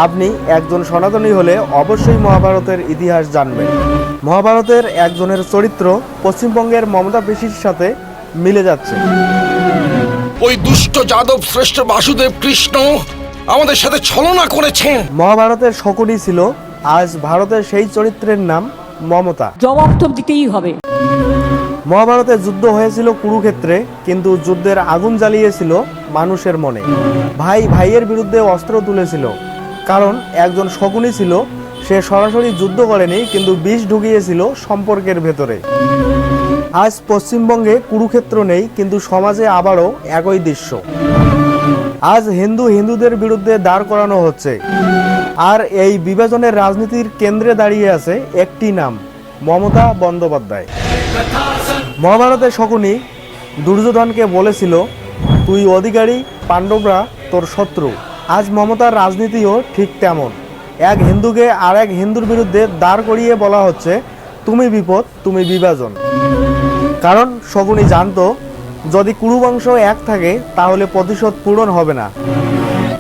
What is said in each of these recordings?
আপনি একজন সনাতনী হলে অবশ্যই মহাভারতের ইতিহাস জানবেন। মহাভারতের একজনের চরিত্র পশ্চিমবঙ্গের মমতা পিসির সাথে মিলে যাচ্ছে। ওই দুষ্ট যাদব শ্রেষ্ঠ বাসুদেব কৃষ্ণ আমাদের সাথে ছলনা করেছেন। মহাভারতের শকুনি ছিল, আজ ভারতের সেই চরিত্রের নাম মমতা। জবাব তো দিতেই হবে। মহাভারতে যুদ্ধ হয়েছিল কুরুক্ষেত্রে, কিন্তু যুদ্ধের আগুন জ্বালিয়েছিল মানুষের মনে। ভাই ভাইয়ের বিরুদ্ধে অস্ত্র তুলেছিল, কারণ একজন শকুনি ছিল। সে সরাসরি যুদ্ধ করেনি, কিন্তু বিষ ঢুকিয়েছিল সম্পর্কের ভেতরে। আজ পশ্চিমবঙ্গে কুরুক্ষেত্র নেই, কিন্তু সমাজে আবারও একই দৃশ্য। আজ হিন্দুদের বিরুদ্ধে দাঁড় করানো হচ্ছে, আর এই বিভাজনের রাজনীতির কেন্দ্রে দাঁড়িয়ে আছে একটি নাম, মমতা বন্দ্যোপাধ্যায়। মহাভারতের শকুনি দুর্যোধনকে বলেছিল, তুই অধিকারী, পাণ্ডবরা তোর শত্রু। আজ মমতার রাজনীতিও ঠিক তেমন। এক হিন্দুকে আর এক হিন্দুর বিরুদ্ধে দাঁড় করিয়ে বলা হচ্ছে, তুমি বিপদ, তুমি বিভাজন। কারণ শকুনি জানতো, যদি কুরুবংশ এক থাকে তাহলে প্রতিশোধ পূরণ হবে না।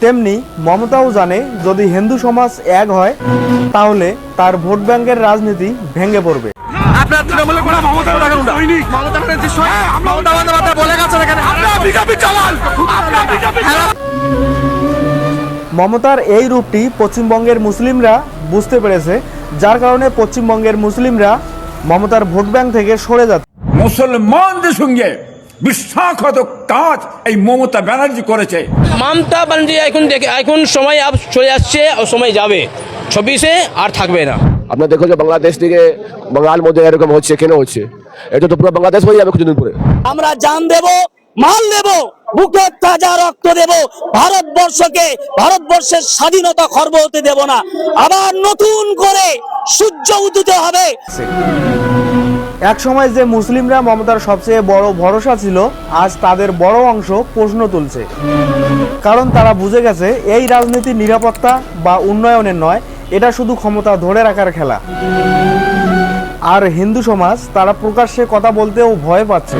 তেমনি মমতাও জানে, যদি হিন্দু সমাজ এক হয় তাহলে তার ভোট ব্যাংকের রাজনীতি ভেঙে পড়বে। আপনার তৃণমূলের কোনো মমতা বন্দ্যোপাধ্যায় বলে গেছেন এখানে মমতার এই রূপটি পশ্চিমবঙ্গের মুসলিমরা বুঝতে পেরেছে, যার কারণে পশ্চিমবঙ্গের মুসলিমরা মমতার ভোট ব্যাংক থেকে সরে যাচ্ছে। মুসলমানদের সঙ্গে বিশ্বাসঘাতক কাজ এই মমতা ব্যানার্জি করেছে। মমতা ব্যানার্জি এখন সময় চলে আসছে, সময় যাবে, 26-এ আর থাকবে না। আপনার দেখো যে বাংলাদেশ থেকে বাঙাল মধ্যে এরকম হচ্ছে, কেন হচ্ছে? এটা তো পুরো বাংলাদেশ হয়ে যাবে কিছুদিন পরে। আমরা জান দেব, মাল দেব, বুকের তাজা রক্ত দেব, ভারতবর্ষের স্বাধীনতা খর্ব হতে দেব না। আবার নতুন করে সূর্য উদিত হবে। এক সময় যে মুসলিমরা মমতার সবচেয়ে বড় ভরসা ছিল, আজ তাদের বড় অংশ প্রশ্ন তুলছে। কারণ তারা বুঝে গেছে, এই রাজনীতি নিরাপত্তা বা উন্নয়নের নয়, এটা শুধু ক্ষমতা ধরে রাখার খেলা। আর হিন্দু সমাজ তারা প্রকাশ্যে কথা বলতেও ভয় পাচ্ছে,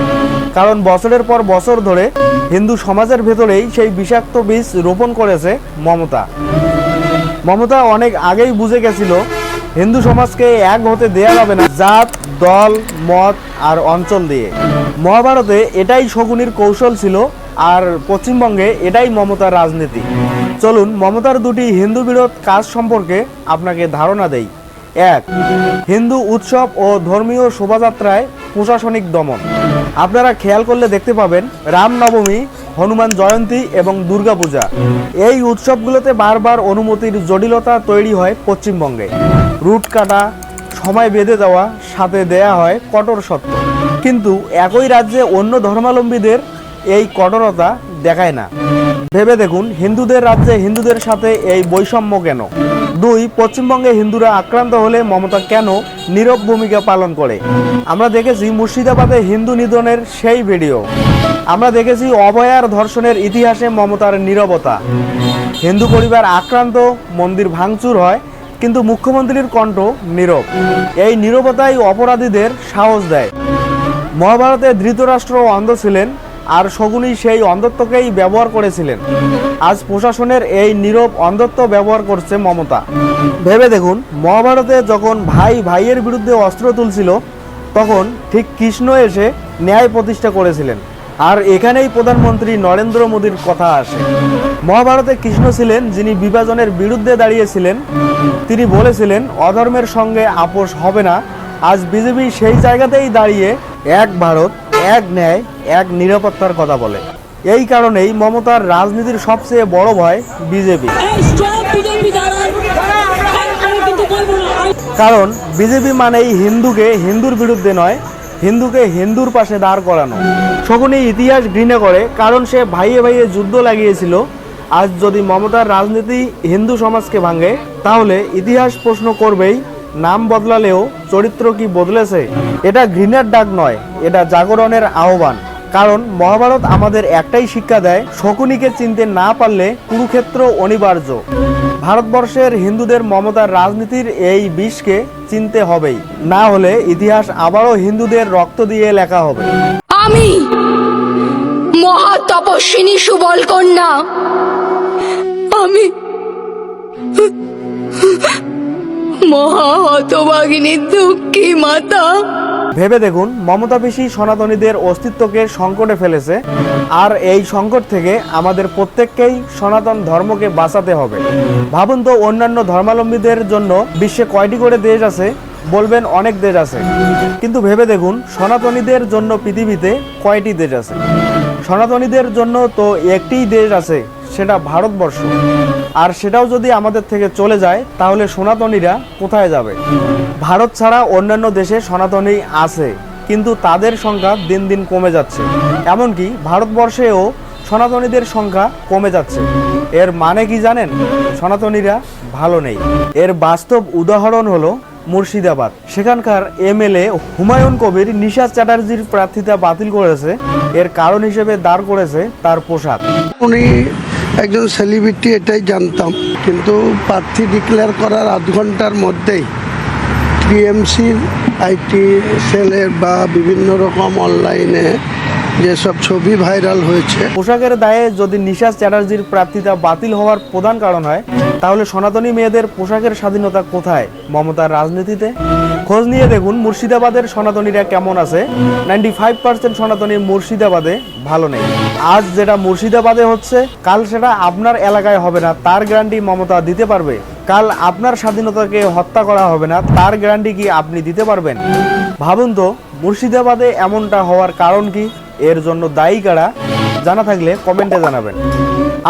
কারণ বছরের পর বছর ধরে হিন্দু সমাজের ভেতরেই সেই বিষাক্ত বীজ রোপণ করেছে মমতা। মমতা অনেক আগেই বুঝে গেছিল, হিন্দু সমাজকে এক হতে দেয়া যাবে না জাত, দল, মত আর অঞ্চল দিয়ে। মহাভারতে এটাই শকুনির কৌশল ছিল, আর পশ্চিমবঙ্গে এটাই মমতার রাজনীতি। চলুন মমতার দুটি হিন্দু বিরোধ কাজ সম্পর্কে আপনাকে ধারণা দেই। 1. হিন্দু উৎসব ও ধর্মীয় শোভাযাত্রায় প্রশাসনিক দমন। আপনারা খেয়াল করলে দেখতে পাবেন, রামনবমী, হনুমান জয়ন্তী এবং দুর্গাপূজা, এই উৎসবগুলোতে বারবার অনুমতির জটিলতা তৈরি হয় পশ্চিমবঙ্গে। রুট কাটা, সময় বেঁধে দেওয়া, সাথে দেয়া হয় কঠোর শর্ত। কিন্তু একই রাজ্যে অন্য ধর্মাবলম্বীদের এই কঠোরতা দেখায় না। ভেবে দেখুন, হিন্দুদের রাজ্যে হিন্দুদের সাথে এই বৈষম্য কেন? 2. পশ্চিমবঙ্গে হিন্দুরা আক্রান্ত হলে মমতা কেন নীরব ভূমিকা পালন করে? আমরা দেখেছি মুর্শিদাবাদে হিন্দু নিধনের সেই ভিডিও। আমরা দেখেছি অভয়ার ধর্ষণের ইতিহাসে মমতার নীরবতা। হিন্দু পরিবার আক্রান্ত, মন্দির ভাঙচুর হয়, কিন্তু মুখ্যমন্ত্রীর কণ্ঠ নীরব। এই নীরবতাই অপরাধীদের সাহস দেয়। মহাভারতে ধৃতরাষ্ট্র অন্ধ ছিলেন, আর শকুনি সেই অন্ধত্বকেই ব্যবহার করেছিলেন। আজ প্রশাসনের এই নীরব অন্ধত্ব ব্যবহার করছে মমতা। ভেবে দেখুন, মহাভারতে যখন ভাই ভাইয়ের বিরুদ্ধে অস্ত্র তুলছিল, তখন ঠিক কৃষ্ণ এসে ন্যায় প্রতিষ্ঠা করেছিলেন। আর এখানেই প্রধানমন্ত্রী নরেন্দ্র মোদীর কথা আসে। মহাভারতে কৃষ্ণ ছিলেন যিনি বিভাজনের বিরুদ্ধে দাঁড়িয়েছিলেন। তিনি বলেছিলেন, অধর্মের সঙ্গে আপোষ হবে না। আজ বিজেপি সেই জায়গাতেই দাঁড়িয়ে এক ভারত, এক ন্যায়, এক নিরাপত্তার কথা বলে। এই কারণেই মমতার রাজনীতির সবচেয়ে বড় ভয় বিজেপি। কারণ বিজেপি মানেই হিন্দুকে হিন্দুর বিরুদ্ধে নয়, হিন্দুকে হিন্দুর পাশে দাঁড় করানো। শকুনি ইতিহাস ঘৃণা করে, কারণ সে ভাইয়ে ভাইয়ে যুদ্ধ লাগিয়েছিল। আজ যদি মমতার রাজনীতি হিন্দু সমাজকে ভাঙে, তাহলে ইতিহাস প্রশ্ন করবেই, নাম বদলালেও চরিত্র কি বদলেছে? এটা ঘৃণার ডাক নয়, এটা জাগরণের আহ্বান। কারণ মহাভারত আমাদের একটাই শিক্ষা দেয়, শকুনিকে চিনতে না পারলে কুরুক্ষেত্র অনিবার্য। ভারতবর্ষের হিন্দুদের মমতার রাজনীতির এই বিষকে চিনতে হবেই, না হলে ইতিহাস আবারও হিন্দুদের রক্ত দিয়ে লেখা হবে। আমি মহা তপস্বিনী সুবল কন্যা, আমি মহা হতভাগিনী দুঃখী মাতা। ভেবে দেখুন, মমতা পিসি সনাতনীদের অস্তিত্বকে সংকটে ফেলেছে, আর এই সংকট থেকে আমাদের প্রত্যেককেই সনাতন ধর্মকে বাঁচাতে হবে। ভাবুন তো, অন্যান্য ধর্মাবলম্বীদের জন্য বিশ্বে কয়টি করে দেশ আছে? বলবেন অনেক দেশ আছে, কিন্তু ভেবে দেখুন সনাতনীদের জন্য পৃথিবীতে কয়টি দেশ আছে? সনাতনীদের জন্য তো একটিই দেশ আছে, সেটা ভারতবর্ষ। আর সেটাও যদি আমাদের থেকে চলে যায়, তাহলে সনাতনীরা কোথায় যাবে? ভারত ছাড়া অন্যান্য দেশে সনাতনী আছে, কিন্তু তাদের সংখ্যা দিন দিন কমে যাচ্ছে। এমনকি ভারতবর্ষেও সনাতনীদের সংখ্যা কমে যাচ্ছে। এর মানে কি জানেন? সনাতনীরা ভালো নেই। এর বাস্তব উদাহরণ হলো মুর্শিদাবাদ। সেখানকার এমএলএ হুমায়ুন কবির নিশাত চ্যাটার্জির প্রার্থিতা বাতিল করেছে। এর কারণ হিসেবে দাঁড় করেছে তার পোশাক। উনি একজন সেলিব্রিটি, এটাই জানতাম, কিন্তু প্রার্থী ডিক্লেয়ার করার আধ ঘন্টার মধ্যেই টিএমসির আইটি সেলের বা বিভিন্ন রকম অনলাইনে যেসব ছবি ভাইরাল হয়েছে, পোশাকের দায়ে যদি নিশাত চ্যাটার্জির প্রার্থিতা বাতিল হওয়ার প্রধান কারণ হয়, তাহলে সনাতনী মেয়েদের পোশাকের স্বাধীনতা কোথায় মমতার রাজনীতিতে? খোঁজ নিয়ে দেখুন মুর্শিদাবাদের সনাতনীরা কেমন আছে। 95% সনাতনী মুর্শিদাবাদে ভালো নেই। আজ যেটা মুর্শিদাবাদে হচ্ছে, কাল সেটা আপনার এলাকায় হবে না, তার গ্যারান্টি মমতা দিতে পারবে? কাল আপনার স্বাধীনতাকে হত্যা করা হবে না, তার গ্যারান্টি কি আপনি দিতে পারবেন? ভাবুন তো, মুর্শিদাবাদে এমনটা হওয়ার কারণ কি? এর জন্য দায়ী কারা? জানা থাকলে কমেন্টে জানাবেন।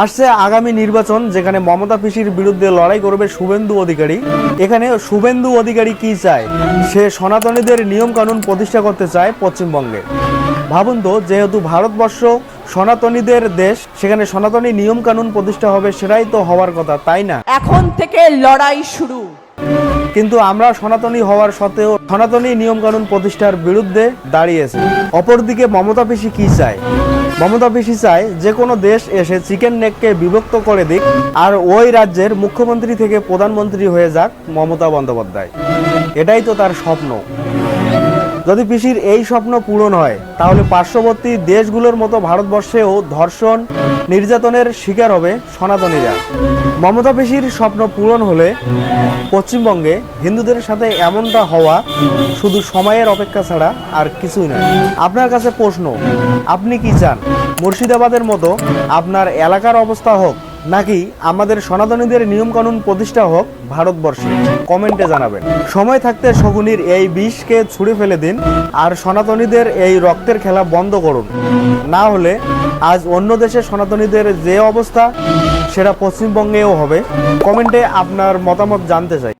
আসছে আগামী নির্বাচন, যেখানে মমতা পিসির বিরুদ্ধে লড়াই করবে শুভেন্দু অধিকারী। এখানে শুভেন্দু অধিকারী কি চায়? সে সনাতনীদের নিয়ম কানুন প্রতিষ্ঠা করতে চায় পশ্চিমবঙ্গে। ভাবুন তো, যেহেতু ভারতবর্ষ সনাতনীদের দেশ, সেখানে সনাতনী নিয়ম কানুন প্রতিষ্ঠা হবে, সেটাই তো হওয়ার কথা, তাই না? এখন থেকে লড়াই শুরু। কিন্তু আমরা সনাতনী হওয়ার সত্ত্বেও সনাতনী নিয়ম কানুন প্রতিষ্ঠার বিরুদ্ধে দাঁড়িয়েছি। অপরদিকে মমতা পিসি কি চায়? মমতা পিসি চায় যে কোনো দেশ এসে চিকেন নেককে বিভক্ত করে দিক, আর ওই রাজ্যের মুখ্যমন্ত্রী থেকে প্রধানমন্ত্রী হয়ে যাক মমতা বন্দ্যোপাধ্যায়। এটাই তো তার স্বপ্ন। যদি পিসির এই স্বপ্ন পূরণ হয়, তাহলে পার্শ্ববর্তী দেশগুলোর মতো ভারতবর্ষেও ধর্ষণ, নির্যাতনের শিকার হবে সনাতনীরা। মমতা পিসির স্বপ্ন পূরণ হলে পশ্চিমবঙ্গে হিন্দুদের সাথে এমনটা হওয়া শুধু সময়ের অপেক্ষা ছাড়া আর কিছুই নয়। আপনার কাছে প্রশ্ন, আপনি কি চান? মুর্শিদাবাদের মতো আপনার এলাকার অবস্থা হোক, নাকি আমাদের সনাতনীদের নিয়মকানুন প্রতিষ্ঠা হোক ভারতবর্ষে? কমেন্টে জানাবেন। সময় থাকতে শকুনির এই বিষকে ছুঁড়ে ফেলে দিন, আর সনাতনীদের এই রক্তের খেলা বন্ধ করুন। না হলে আজ অন্য দেশে সনাতনীদের যে অবস্থা, সেটা পশ্চিমবঙ্গেও হবে। কমেন্টে আপনার মতামত জানতে চাই।